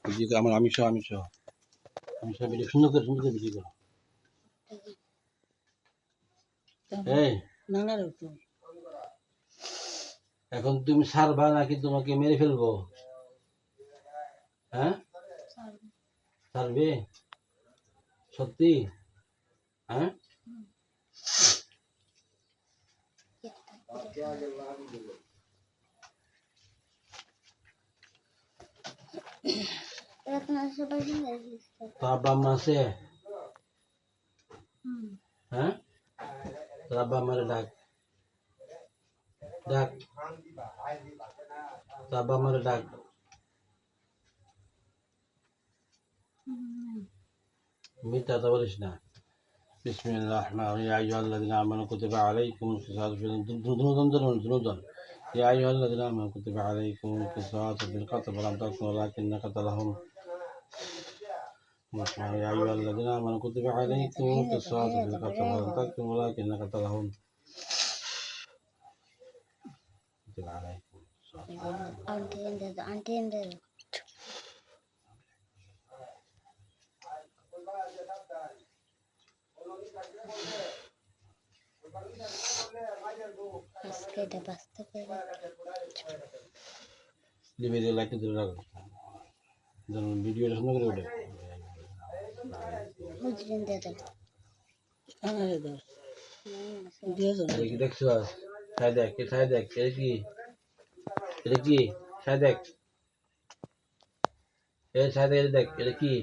Video আমার আমি সহ ভিডিও সুন্দর করে ভিডিও করো। এই এখন তুমি ছাড়বা নাকি তোমাকে মেরে ফেলবো? হ্যাঁ, ছাড়বে সত্যি? হ্যাঁ, তোর আব্বা আম্মা আছে? হ্যাঁ, তোর আব্বা আম্মারে ডাক ডাক, তোর আব্বা আম্মারে ডাক। মিথ্যা কথা বলিস না। বিসমিল্লাহির রহমানির রহিম। ইয়া আইয়ুহাল্লাযীনা আমানু কুতিবা আলাইকুমুল কিসাসু ফিল দুনুদন। يا أيها الذين آمنوا كتب عليكم القصاص في القتل ولم تقتلوا ولكن قتلهم. يا أيها الذين آمنوا كتب عليكم القصاص في القتل ولم تقتلوا ولكن قتلهم. كتب عليكم ভিডিও লাইক দিলে রাখো, ভিডিওটা সুন্দর করে ওঠে। দেখছো সাই দেখ, সাই দেখ, এটা কি সাই দেখ, সাই দেখ, দেখ এটা কি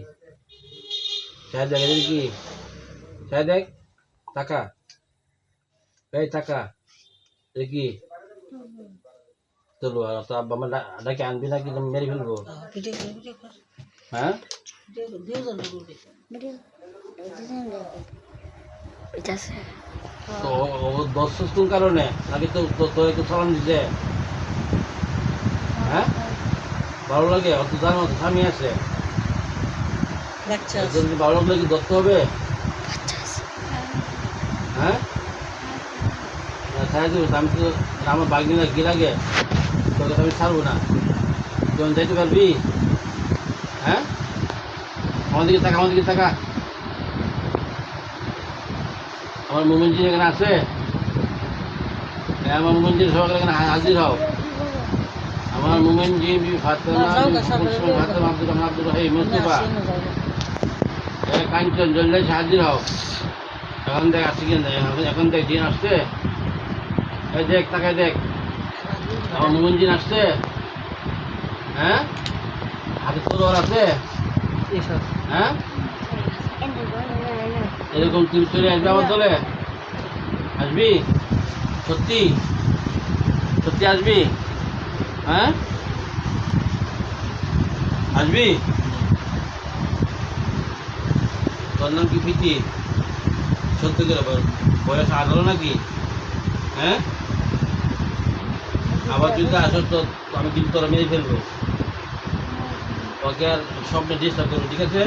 সাই দেখ, এটা কি সাই দেখ, টাকা এই টাকা এটা কি? চলো আর তো আব্বা আমার ডাকে আনবি নাকি মেরে ফেলবো? হ্যাঁ, তো দশ কোন কারণে নাকি তো তোর একটু সালাম দিছে? হ্যাঁ, ভালো লাগে অত জানো স্বামী আছে, ভালো লাগলে কি ধরতে হবে? হ্যাঁ, আমি তো আমার বাগিনা কি লাগে তোকে আমি ছাড়বো না। তুই যাইতে পারবি? হ্যাঁ, আমার দিকে টাকা, আমার দিকে টাকা। আমার মোমেনজি এখানে আছে, আমার মোমেনজি সবাই এখানে হাজির হও। আমার মোমেনজি ফাতেমা আব্দুর রহিম মুস্তাফা কাঞ্চন জল্লাই হাজির হও। এখন দেখ আসছে কিনা, এখন দেখ দিন আসছে, এই দেখ তাকায় দেখ আমার মোমেনজিন আসছে। হ্যাঁ, হাতে তলোয়ার আছে। হ্যাঁ, এরকম তুই চলে আসবি আমার দলে? আসবি সত্যি? সত্যি আসবি? হ্যাঁ, আসবি? তোর নাম কি প্রীতি? সত্যি করে বয়স 18 নাকি? হ্যাঁ, আবার যদি আসো তো আমি কিন্তু তোরা মেরে ফেলবো। ওকে আর স্বপ্নে ডিস্টার্ব করবো, ঠিক আছে?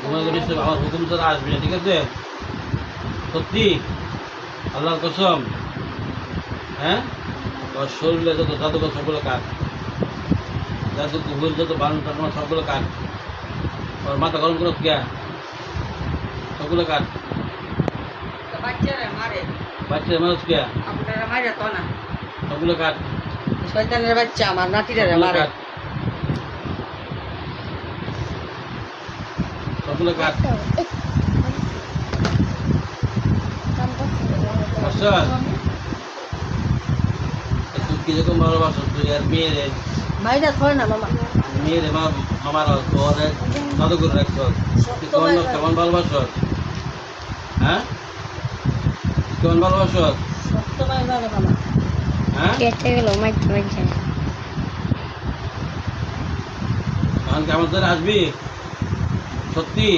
তোমাকে ডিস্টার্ব, আমার হুকুম তোরা আসবি না, ঠিক আছে? সত্যি আল্লাহর কসম। হ্যাঁ, তোর শরীরে যত জাদুকর সবগুলো কাট, জাদু কুকুর যত বারণ টানো সবগুলো কাট, তোর মাথা গরম করো কে সবগুলো কাট। বাচ্চারা মানুষ কে সবগুলো কাট, শয়তানের বাচ্চা আমার নাতিরা মারে। সবগুলো কাট। তুই কিরকম ভালোবাসো তুই আর মেয়েরে? ভাইটা থয় না মামা, মেয়েরে মামার জাদু করে রাখছ, কেমন ভালোবাসো? হ্যাঁ, কেমন ভালোবাসো? সত্য ভাই ভালো মামা। হ্যাঁ, এখন কি আমার ধরে আসবি? সত্যি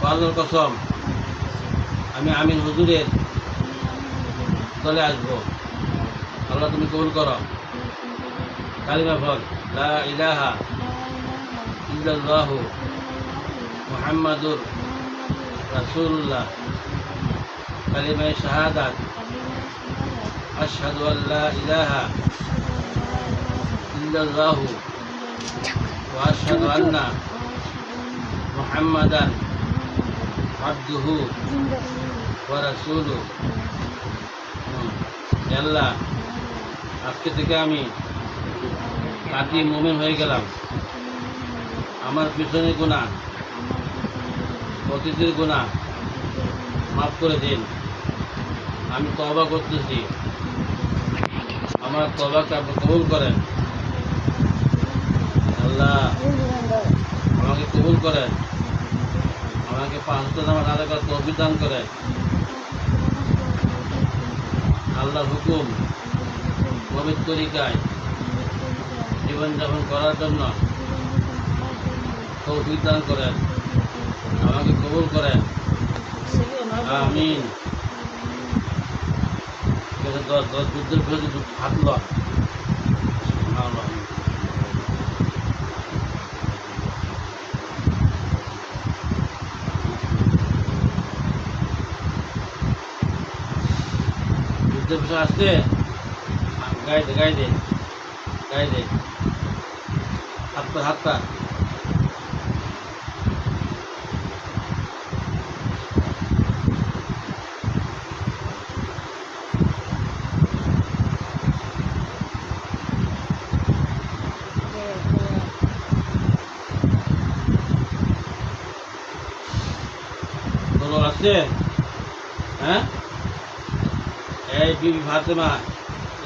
আল্লাহর কসম আমি আমিন হুজুরের দলে আসবো। আল্লাহ তুমি কবুল করো। কালিমা বল, লা ইলাহা ইল্লাল্লাহু মুহাম্মাদুর রাসূলুল্লাহ। কালিমা শাহাদাত, আশহাদু আল্লা ইলাহা ইল্লাল্লাহু وأشهد أن محمدا عبده ورسوله আল্লাহ আজকে থেকে আমি খাঁটি মুমিন হয়ে গেলাম। আমার পিছনে গুনাহ অতীতের গুনাহ মাফ করে দিন। আমি তওবা করতেছি, আমার তওবাকে আপনি কবুল করেন। আল্লাহ আমাকে কবুল করেন, আমাকে 5 ওয়াক্ত নামাজ আদায় করার তৌফিক দান করেন। আল্লাহর হুকুম পবিত্র তরিকায় জীবনযাপন করার জন্য তৌফিক দান করেন, আমাকে কবুল করেন। আমিন। 10 যুদ্ধের বিরুদ্ধে হাত লওয়া যুদ্ধের বিষয় আসছে, গায়ে দে হাতটা কোনো আসছে। হ্যাঁ, এই বিবি ফাতেমা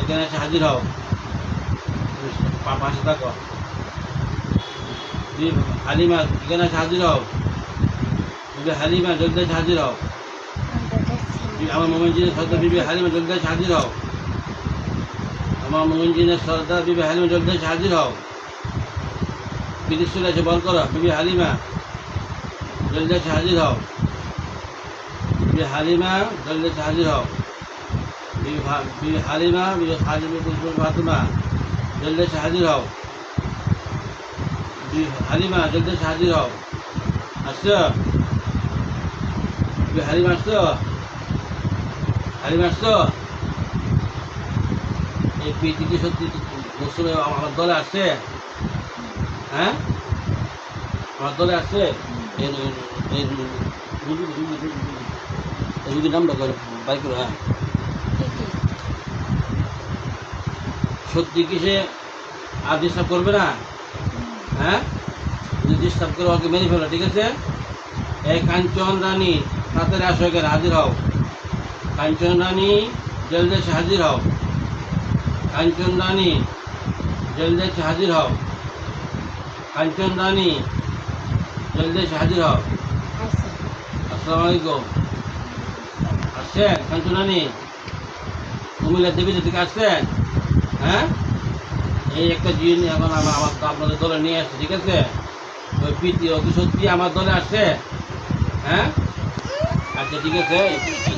এখানে এসে হাজির হও, পাশে থাকো। বিবি হালিমা এখানে এসে হাজির হও, বিবি হালিমা জলদি এসে হাজির হও। আমার মোমিনজিনের সর্দার বিবি হালিমা জলদি এসে হাজির হও, আমার মোমিনজিনের সর্দার বিবি হালিমা জলদি এসে হাজির হও। বিদেশ চলে এসে বল করো, বিবি হালিমা জলদি এসে হাজির হও, বিবি হালিমা জলদি এসে হাজির হও। বিবি হালিমা ফাতেমা জলদি এসে হাজির হও, বিবি হালিমা জলদি এসে হাজির হও। আসছো বিবি হালিমা, আসছো হালিমা, আসছো। এই পৃথিবী সত্যি মুসলিম আমার দলে আসছে। হ্যাঁ, আমার দলে আসছে। রুগীর নামটা করে বাই করো। হ্যাঁ, সত্যি কি সে আর ডিস্টার্ব করবে না? হ্যাঁ, যদি ডিস্টার্ব করে ওকে মেরে ফেলো, ঠিক আছে? এই কাঞ্চন রানী তাড়াতাড়ি আসো, এখানে হাজির হও। কাঞ্চন রানী জলদি এসে হাজির হও, কাঞ্চন রানী জলদি এসে হাজির হও, কাঞ্চন রানী জলদি এসে হাজির হও। আসসালামু আলাইকুম। আসছেন কাঞ্চন রানী? কুমিল্লা দেবী থেকে আসছেন? হ্যাঁ, এই একটা জিন এখন আমার আপনাদের দলে নিয়ে আসছে, ঠিক আছে? ওই প্রীতি ওকে সত্যি আমার দলে আসছে। হ্যাঁ, আচ্ছা ঠিক আছে,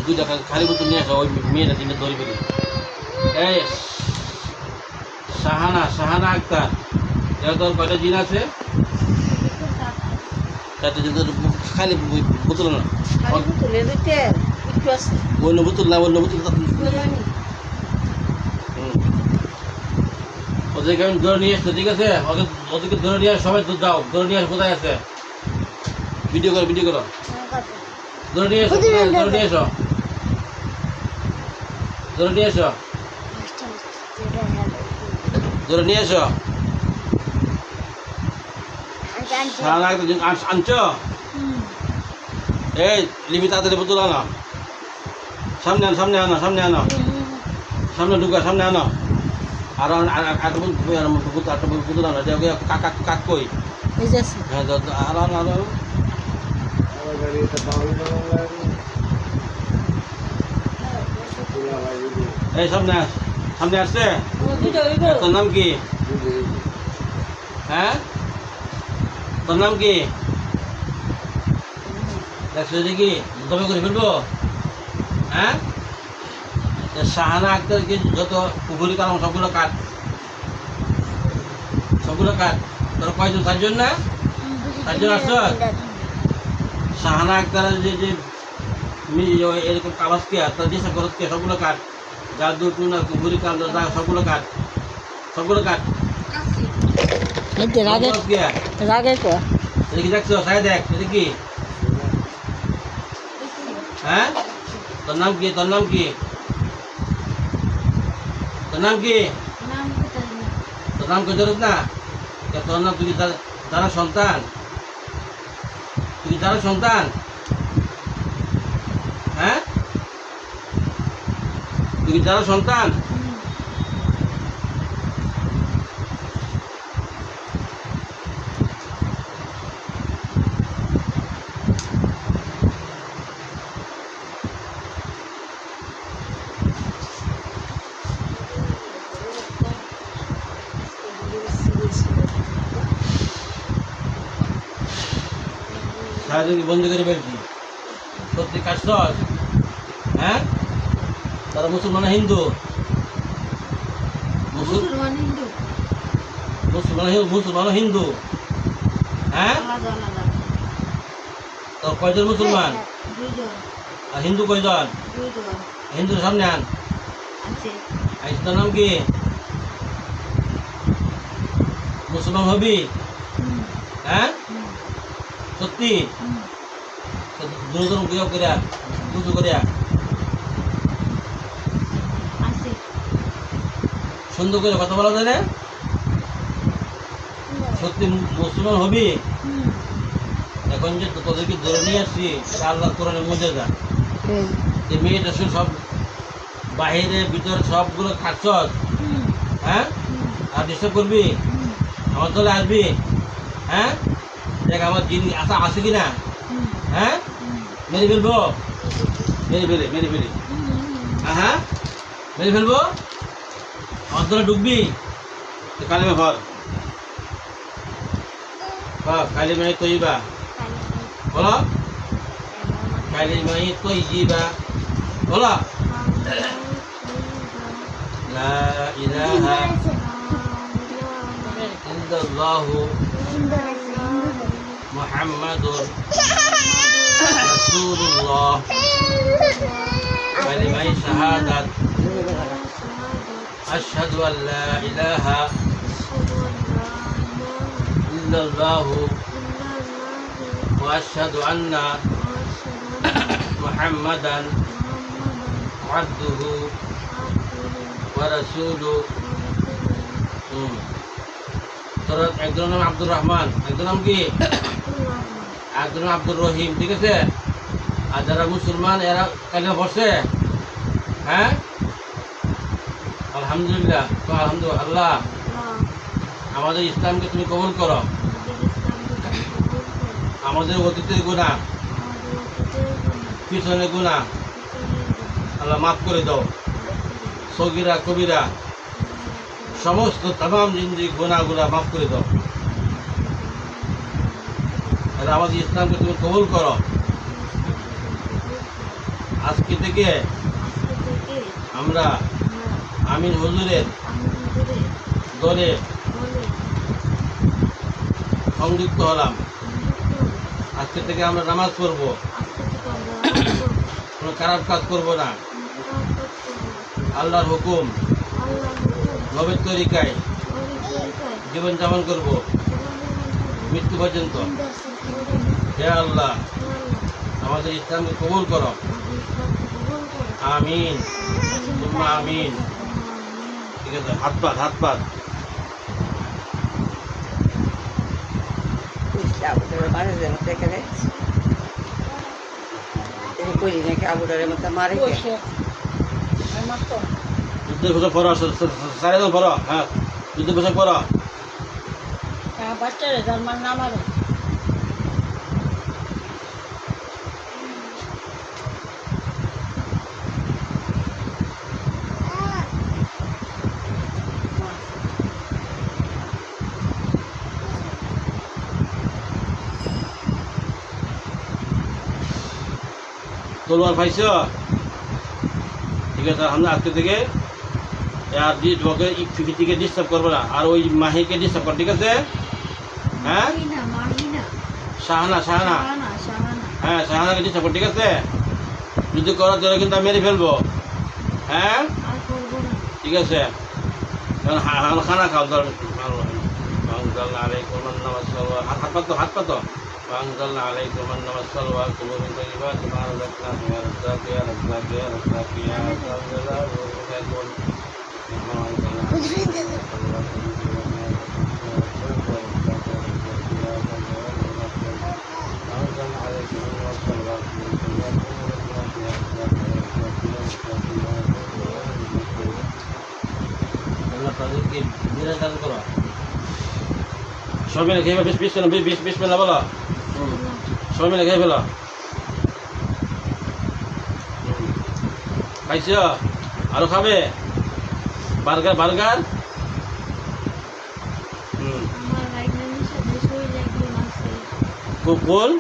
2টা খালি বোতল নিয়ে আসো, ওই মেয়েটা দিনে ধরে ফেলি। এই শাহানা আক্তার, এরা তোর কয়টা জিন আছে? খালি বোতল না, অন্য বোতল না, অন্য বোতল ওদেরকে আমি ধরে নিয়ে আসতে, ঠিক আছে? ওদেরকে ধরে নিয়ে আসো, সবাই যাও, ধরে নিয়ে আসো। কোথায় আছে? ভিডিও করো ধরে নিয়ে এসো, ধরে নিয়ে এসো, ধরে নিয়ে এসো, ধরে নিয়ে এসো। আনছো? এই লিপি তাড়াতাড়ি বোতল আনো, সামনে আনো, সামনে ঢুকা, সামনে আনো। আর একটা বোতল আনো, কাক কই? হ্যাঁ, আনো। এই সামনে আসছে। তোর নাম কি? হ্যাঁ, তোর নাম কি? দেখছো দেখি তবে করে ফেলবো। হ্যাঁ, শাহানা আক্তারকে যত পুকুরি কালাম সবগুলো কাট। তোর কয়জন? 4জন না? 4জন আসছো? শাহানা আক্তারের যে এরকম কাবাস কে তার যে গরজ কে সবগুলো কাট। জাদু টুনা পুকুরি কালাম সবগুলো কাট। রাগে কো এটা কি দেখছো তাই দেখ এটা কি হ্যাঁ তোর নাম কি তোর নাম কি তোর নাম কি তোর নাম কে জরুরত না তোর নাম তুই যারা সন্তান তুই যারা সন্তান হ্যাঁ তুই যারা সন্তান সারাদিন বন্ধ করে ফেলছি সত্যি কাজ হ্যাঁ তারা মুসলমান হিন্দু মুসলমান হিন্দু হ্যাঁ তো কয়জন মুসলমান আর হিন্দু কয়জন হিন্দুর সামনে আন তোর নাম কি মুসলমান হবি হ্যাঁ সত্যি দুজন বিয়োগ করিয়া দুজু করিয়া সুন্দর করে কথা বলা যায় না সত্যি মুসলমান হবি এখন যে তোদেরকে ধরে নিয়ে আসছি আল্লাহ কোরআনের মধ্যে যা যে মেয়েটা সব বাহিরে ভিতরে সবগুলো খাচ্ছ হ্যাঁ আর ডিস্টার্ব করবি আমার দলে আসবি হ্যাঁ দেখ আমার জিন আশা আছে কিনা হ্যাঁ মেরে ফেলবো মেরে ফেলে হ্যাঁ মেরে ফেলবো আমার দলে ঢুকবি কালিমা ফল কালিমাই তৈবা বলো কালিমাই তৈবা বলো লা ইলাহা ইল্লাল্লাহু মুহাম্মাদুর রাসূলুল্লাহ কালিমাই শাহাদাত আশহাদু আল লা ইলাহা ইল্লাল্লাহু ওয়া আশহাদু আন্না মুহাম্মাদান আবদুহু ওয়া রাসূলুহু তোর একজন নাম আব্দুর রহমান একজন নাম কি একজন নাম আব্দুর রহিম ঠিক আছে আর যারা মুসলমান এরা কালিমা পড়ছে হ্যাঁ আলহামদুলিল্লাহ তো আলহামদুলিল্লাহ আল্লাহ আমাদের ইসলামকে তুমি কবুল করো আমাদের অতীতের গুনাহ পিছনের গুনাহ আল্লাহ মাফ করে দাও সগীরা কবিরা সমস্ত তাম জিন্দি গুনাহগুলা মাফ করে দাও আর আমাদের ইসলামকে তুমি কবুল করো আজকে থেকে আমরা আমিন হুজুরের দলে সংযুক্ত হলাম আজকে থেকে আমরা নামাজ পড়বো কোনো খারাপ কাজ করবো না আল্লাহর হুকুম নবীর তরিকায় জীবন যাপন করবো মৃত্যু পর্যন্ত হে আল্লাহ আমাদের ইসলামকে কবুল করো আমিন তুম্মা আমিন ঠিক আছে হাত পাত যুদ্ধের পোশাক পরো সাড়ে পরো হ্যাঁ যুদ্ধের পোশাক পরো বাচ্চারে জার্মান নাম আরো তলোয়ার পাইছো ঠিক আছে আমরা আজকে থেকে আর ফিফিটিকে ডিস্টার্ব করবো না আর ওই মাহিকে ডিস্টার্ব কর ঠিক আছে হ্যাঁ শাহানা হ্যাঁ শাহানাকে ডিস্টার্ব কর ঠিক আছে যদি করার জন্য কিন্তু আমি মেরে ফেলবো হ্যাঁ ঠিক আছে খানা খাও وأنزلنا عليكم المن والسلوى حد بطه وأنزلنا عليكم المن والسلوى كلوا من طيبات ما رزقناكم يا رزاق يا رزاق يا رزاق يا رزاق তাদেরকে নিরাদান করো সবাই মিলে খেয়ে বিশ মেলা বলো সবাই মিলে খেয়ে ফেলো খাইছ আরো খাবে বার্গার বার্গার কুকুল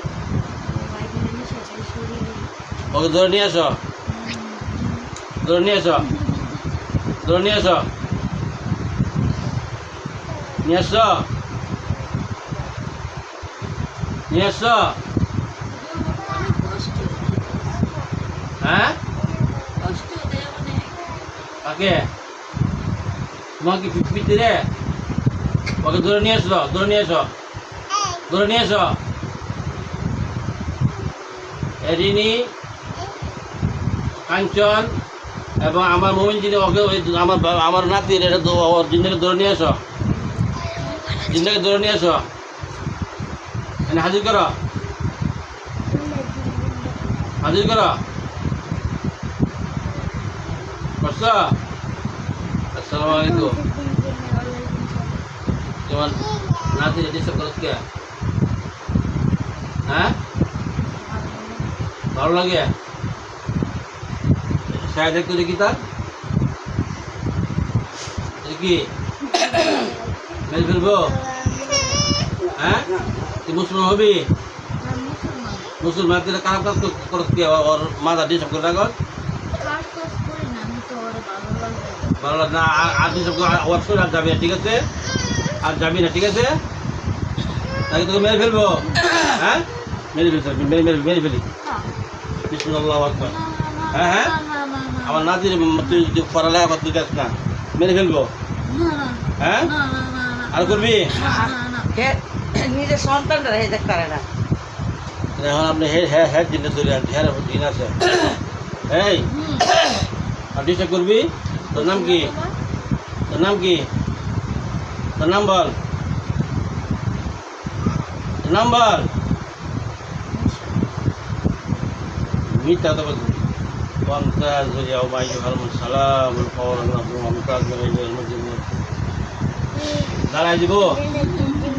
ওকে ধরে নিয়ে আসো ধরে নিয়ে আসো ধরে নিয়ে আসো নিয়ে আসো নিয়ে আসো হ্যাঁ কাকে তোমাকে পিপিতে রে ওকে ধরে নিয়ে আসো ধরে নিয়ে আসো ধরে নিয়ে আসো এরিনি কাঞ্চন এবং আমার মোমিন যিনি ওকে ওই আমার নাতির এটা জিন্দাকে ধরে নিয়ে আসো জিন্দাকে ধরে নিয়ে আসো এনে হাজির করো হাজির করো করছ আসসালামু আলাইকুম তোমার নাতির ডিস্টার্ব করছ কে হ্যাঁ ভালো লাগে শায়দ একটু দেখি তার কি মেরে ফেলবো হ্যাঁ তুই মুসলমান হবি মুসলমান তুই খারাপ কাজ করত কি ওর মাথা ডিস্টার্ব করে রাখো ভালো লাগে না আর ডিস্টার্ব করে ওর শরীর আর যাবি না ঠিক আছে আর যাবি না ঠিক আছে তাকে তোকে মেরে ফেলবো হ্যাঁ মেরে ফেলছি মেরে ফেলি বিসমিল্লাহু আকবার হ্যাঁ হ্যাঁ আমার নাতির তুই পড়ালেখা করতে যাস না মেরে ফেলবো হ্যাঁ আর করবি নিজের সন্তানটা দেখতে পারে না এখন আপনি হ্যাঁ দিনে ধরে আনছি হ্যাঁ দিন আছে এই আর ডিস্টার্ব করবি তোর নাম কি তোর নাম কি তোর নাম বল তোর নাম বল মিথ্যা তো বলছি পঞ্চাশ হরিয়াও বাইশ হারমুন সালাম মমতাজ দাঁড়াই দিব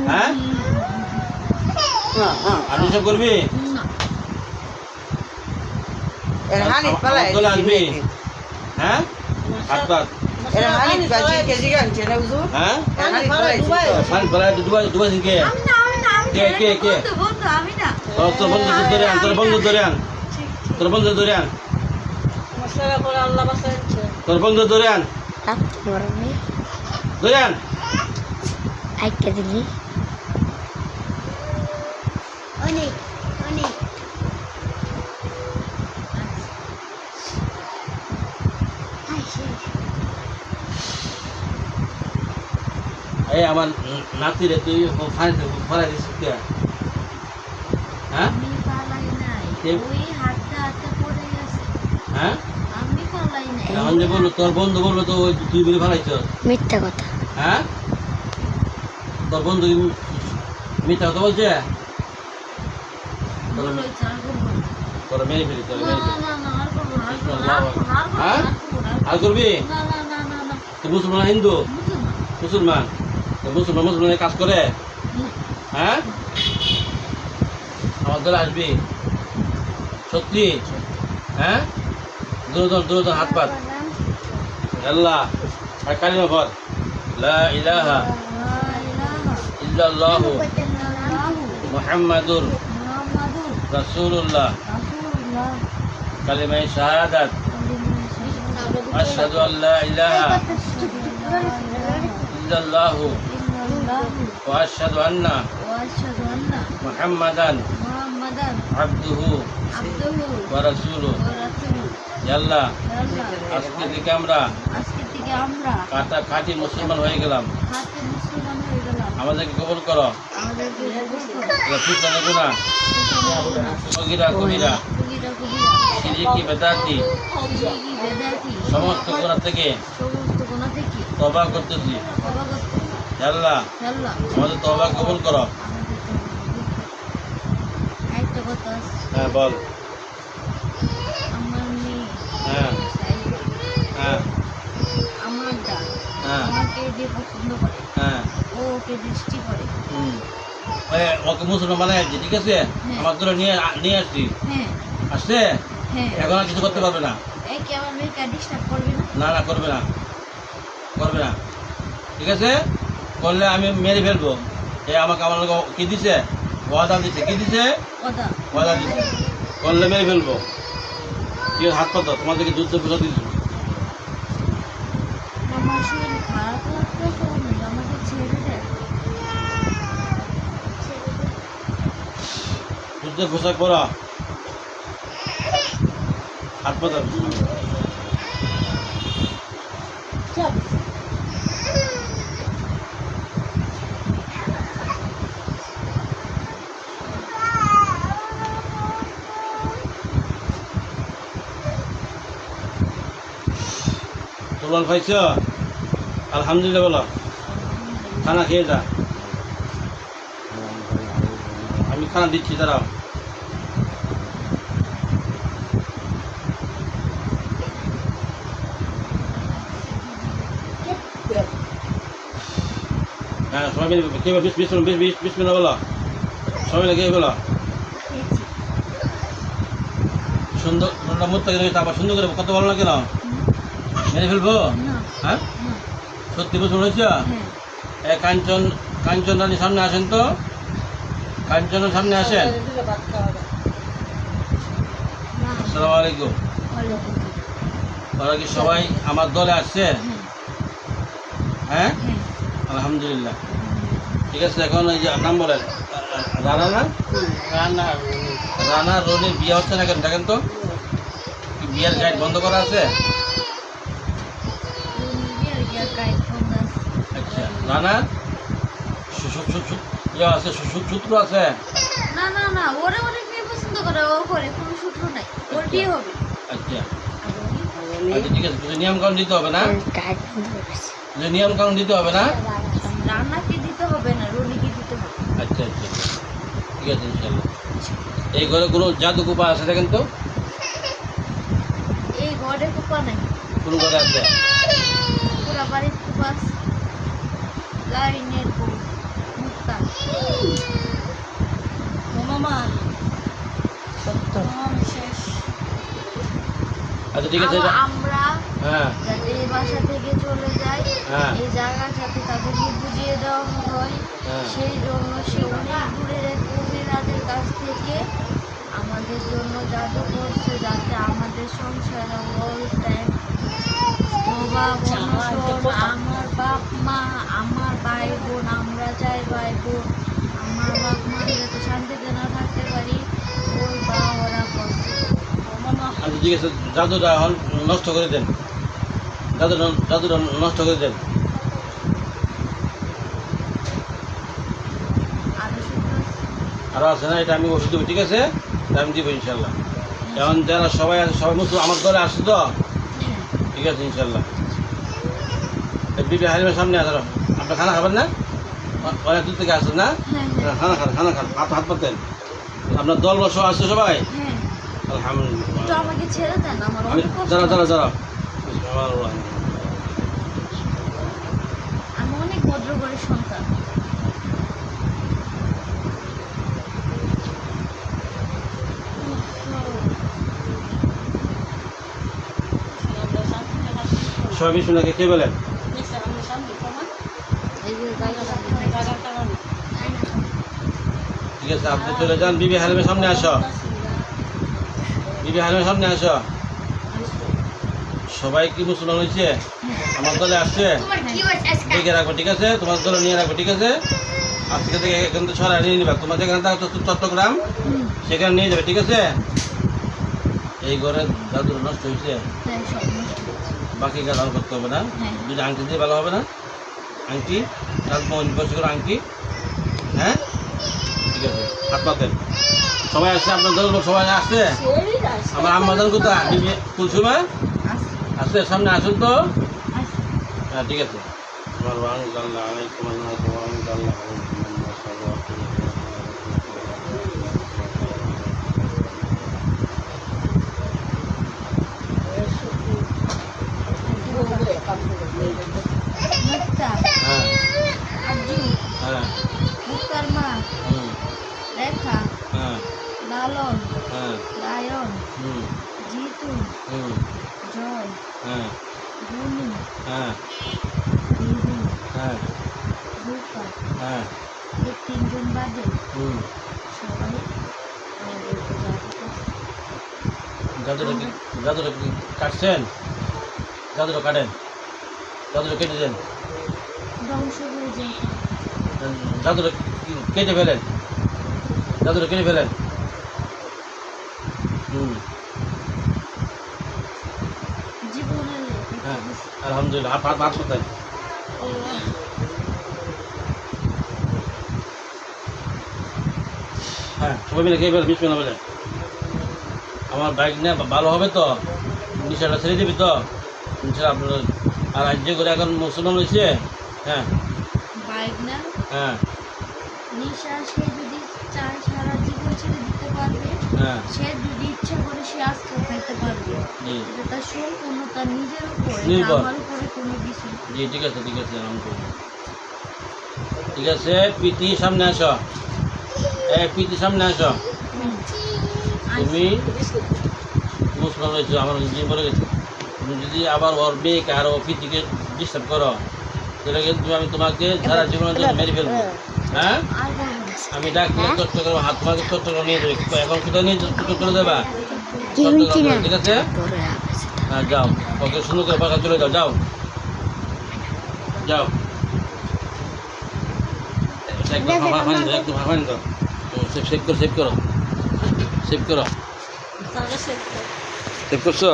হ্যাঁ আর সব করবি আনবি হ্যাঁ আটপাত হ্যাঁ দুবাই থেকে কে তোর বন্ধু ধরে আন তোর বন্ধু ধরে আন তোর বন্ধু ধরে আন তোর বন্ধু ধরে আন ধরে আন এই আমার নাতিরে তুই ফরাই দিস হ্যাঁ হ্যাঁ এখন যে বললো তোর বন্ধু বললো তো ওই তুই বলে ফেলাইছ মিথ্যা কথা হ্যাঁ তোর বন্ধু মিথ্যা কথা বলছে তোরা মেরে ফেলি তোরা মেরে ফেলি হ্যাঁ আর করবি তুই মুসলমান হিন্দু মুসলমান মুসলমানের কাজ করে হ্যাঁ আমার দলে আসবি সত্যি হ্যাঁ দুজন হাত পাত আল্লাহ আর কালিমা পড় লা ইলাহা ইল্লাল্লাহু মুহাম্মাদুর রাসূলুল্লাহ কালিমায়ে শাহাদাত আশহাদু আল্লা ইলাহা ইল্লাল্লাহু ওয়া আশহাদু আন্না মুহাম্মাদান আবদুহু ওয়া রাসূলুহু আল্লাহ আজকে থেকে আমরা খাঁটি মুসলমান হয়ে গেলাম আমাদেরকে কবুল করো। আমাদেরকে কবুল করো। এরা সুস্থানে গুণা সগীরা কবিরা সগীরা কবিরা শিরকি বেদাতি শিরকি বেদাতি সমস্ত গুণা থেকে সমস্ত গুনাহ থেকে তওবা করতেছি। তওবা করতে। হে আল্লাহ আল্লাহ আমাদের তওবা কবুল করো। একটা কথা আছে, হ্যাঁ বল। আমার মেয়ে হ্যাঁ সাইবা, হ্যাঁ আমার দা হ্যাঁ আমাকে যে পছন্দ করে হ্যাঁ ও ওকে দৃষ্টি করে। হুম। ওকে মুসলমান বানাই আসছি, ঠিক আছে? আমার তোরা নিয়ে নিয়ে আসছি, হ্যাঁ আসছে। হ্যাঁ এখন আর কিছু করতে পারবে না। এই কি আমার মেয়েকে ডিস্টার্ব করবে না? না না করবে না, করবে না, ঠিক আছে? করলে আমি মেরে ফেলবো। আমাকে আমার লোক কি দিছে? ওয়াদা দিছে। কি দিছে? ওদা ওয়াদা দিছে। করলে মেরে ফেলবো। কি হাত পাতো তোমাদেরকে যুদ্ধ বুঝা দিচ্ছি। আমার শরীর খারাপ লাগতেছে, আমাকে ছেড়ে দেয়। যুদ্ধ পোশাক পরা, হাত পাতো। তোলাল পাইছ? আলহামদুলিল্লাহ বলো। খানা খেয়ে যা। আমি খানা দিচ্ছি, দাঁড়াও। হ্যাঁ সবাই মিলে কে বিশ মিনিট বলো। সবাই মিলে কে বলো। খেয়েছি। সুন্দর মুখ থেকে তারপর সুন্দর করে কত বলো না কেন? মেরে ফেলবো? না হ্যাঁ না সত্যি বছর হয়েছে? হ্যাঁ কাঞ্চন, কাঞ্চন রানীর সামনে আসেন তো। কাঞ্চনের সামনে আসেন। না আসসালামু আলাইকুম। ভালো। ওরা কি সবাই আমার দলে আসছে? হ্যাঁ হ্যাঁ হ্যাঁ আলহামদুলিল্লাহ। ঠিক আছে, এখন ওই যে নাম বলেন। রানা না? রানা রনির বিয়ে হচ্ছে না কেন দেখেন তো। কি বিয়ের গাইড বন্ধ করা আছে? বিয়ের গিয়ে গাইড বন্ধ আছে। আচ্ছা রানা ইয়ে আছে, সূত্র আছে? না না না ওরে অনেক মেয়ে পছন্দ করে, ও করে কোনো সূত্র নাই, ওর বিয়ে হবে। আচ্ছা আর উনি আচ্ছা ঠিক আছে, কিছু নিয়ম কানুন দিতে হবে না? গাইড বন্ধ করেছে। কিছু নিয়ম কানুন দিতে হবে না? রান্নাকে দিতে হবে না, রনিকে দিতে হবে। আচ্ছা আচ্ছা ঠিক আছে ইনশাল্লাহ। এই ঘরে কোনো জাদু কুপা আছে দেখেন তো। এই ঘরে কুপা নাই, কোন ঘরে আছে? পুরা বাড়ির কুপা আছে। লাইনের বউ মুক্তা মামা সত্য। শেষ। আচ্ছা ঠিক আছে। আমরা হ্যাঁ যাতে এই বাসা থেকে চলে যায়, হ্যাঁ এই জায়গার সাথে তাদেরকে বুঝিয়ে দেওয়া হয়, হ্যাঁ সেই জন্য সে অনেক দূরের এক মহিলাদের কাছ থেকে আমাদের জন্য জাদু করছে, যাতে আমাদের সংসারে অল টাইম অভাব অনশন, আমার বাপ মা, আমার ভাই বোন, আমরা চাই ভাই বোন, আমার বাপ মা যাতে শান্তিতে না থাকতে পারি, ওই বা ওরা করছে। আচ্ছা ঠিক আছে, জাদুটা এখন নষ্ট করে দেন। জাদুটা নষ্ট করে দেন। আরো সূত্র আছে? আরও আছে না? এটা আমি ওষুধ দেবো, ঠিক আছে? এটা আমি দিব ইনশাল্লাহ। এখন যারা সবাই আছে সবাই মুসলিম আমার দলে আসছে তো, ঠিক আছে ইনশাল্লাহ। বিবি হালিমের সামনে আছে। আপনার খানা খাবেন না? অনেক দূর থেকে আসছেন না? হ্যাঁ খানা খান, খানা খান, হাত পাতেন। আপনার দল বর্ষ আসছে সবাই? হ্যাঁ আলহামদুলিল্লাহ। একটু আমাকে ছেড়ে দেন, আমার আমি অনেক কষ্ট দাঁড়া দাঁড়া হচ্ছে। দাঁড়া। আমি অনেক ভদ্র করে সন্তান। সবাই বিসমিল্লাহ কে বলেন? এই যে জায়গাটা ঠিক আছে, আপনি চলে যান। বিবি হালিমের সামনে আসো। বিবি হালিমের সামনে আসো। সবাই কি মুসলমান হয়েছে? আমার দলে আসছে? দেখে রাখবো, ঠিক আছে? তোমার দলে নিয়ে রাখবো, ঠিক আছে? আজকে থেকে এখান থেকে ছড়া নিয়ে নিবা। তোমার যেখানে থাকো চট্টগ্রাম, সেখানে নিয়ে যাবে, ঠিক আছে? এই ঘরে জাদু নষ্ট হয়েছে, হ্যাঁ সব নষ্ট হচ্ছে। বাকি কাজ আর করতে হবে না। হ্যাঁ। যদি আংটি দিয়ে ভালো হবে না। আংটি তারপর বসে করে আংটি। হ্যাঁ ঠিক আছে, হাত পাতেন সবাই আসছে, আপনার দল সবাই আসছে। আমার আম্মাদান কোথায়? কুলসুমা আসছে, সামনে আসুন তো। হ্যাঁ ঠিক আছে। আমার আল্লাহ আলাইকুম আল্লাহ মুক্তা, হ্যাঁ আরজু, হ্যাঁ মুক্তার মা, হুম রেখা, হ্যাঁ লালন, হ্যাঁ রায়ন, হুম জিতু, হুম জয়, হ্যাঁ গুনি, হ্যাঁ দিদি, হ্যাঁ রূপা, হ্যাঁ এই তিনজন বাদে হুম। সবাই আমাদের জাদুটা কি কাটছেন? জাদুটা কাটেন, জাদুটা কেটে দেন, ধ্বংস হয়ে যায়। জাদুটা কেটে ফেলেন, জাদুটা কেটে ফেলেন। হুম জীবনের হ্যাঁ আলহামদুলিল্লাহ। হাত হাত কোথায়? হ্যাঁ সবাই মিলে খেয়ে ফেলেন, বিসমিল্লাহ বলে। আমার বাইক না ভালো হবে তো, নিশাটা ছেড়ে দিবি তো নিশা আপনার। আর রাজ্য করে এখন মুসলমান হয়েছে। হ্যাঁ বাইক না, হ্যাঁ নিশা সে যদি চায় সারা জীবন ছেড়ে দিতে পারবে, হ্যাঁ সে যদি ইচ্ছা করে সে আজকে খাইতে পারবে। জি এটা তার সম্পূর্ণ তার নিজের উপরে, নির্ভর। আমার উপরে কোনো কিছু না। জি ঠিক আছে ঠিক আছে আলহামদুলিল্লাহ। ঠিক আছে প্রীতি সামনে আসো, প্রীতি সামনে আসো। তুমি মুসলমান হয়েছো, আমার জিম পড়ে গেছে। তুমি যদি আবার ওর মেয়েকে আর ও প্রীতিকে ডিস্টার্ব করো, তাহলে কিন্তু আমি তোমাকে সারা জীবনের জন্য মেরে ফেলবো। হ্যাঁ আর বলবো না। আমি ডাকলে চট্টগ্রাম হাত তোমাকে চট্টগ্রাম নিয়ে যাবে। এখন কোথায় নিয়ে চট্টগ্রাম করে দেবা? চট্টগ্রাম, ঠিক আছে। হ্যাঁ যাও, ওকে সুন্দর করে বাসা চলে যাও, যাও যাও। একদম হাফান দাও, সেভ করো, সেভ করো, সেভ করো, সেভ করছো।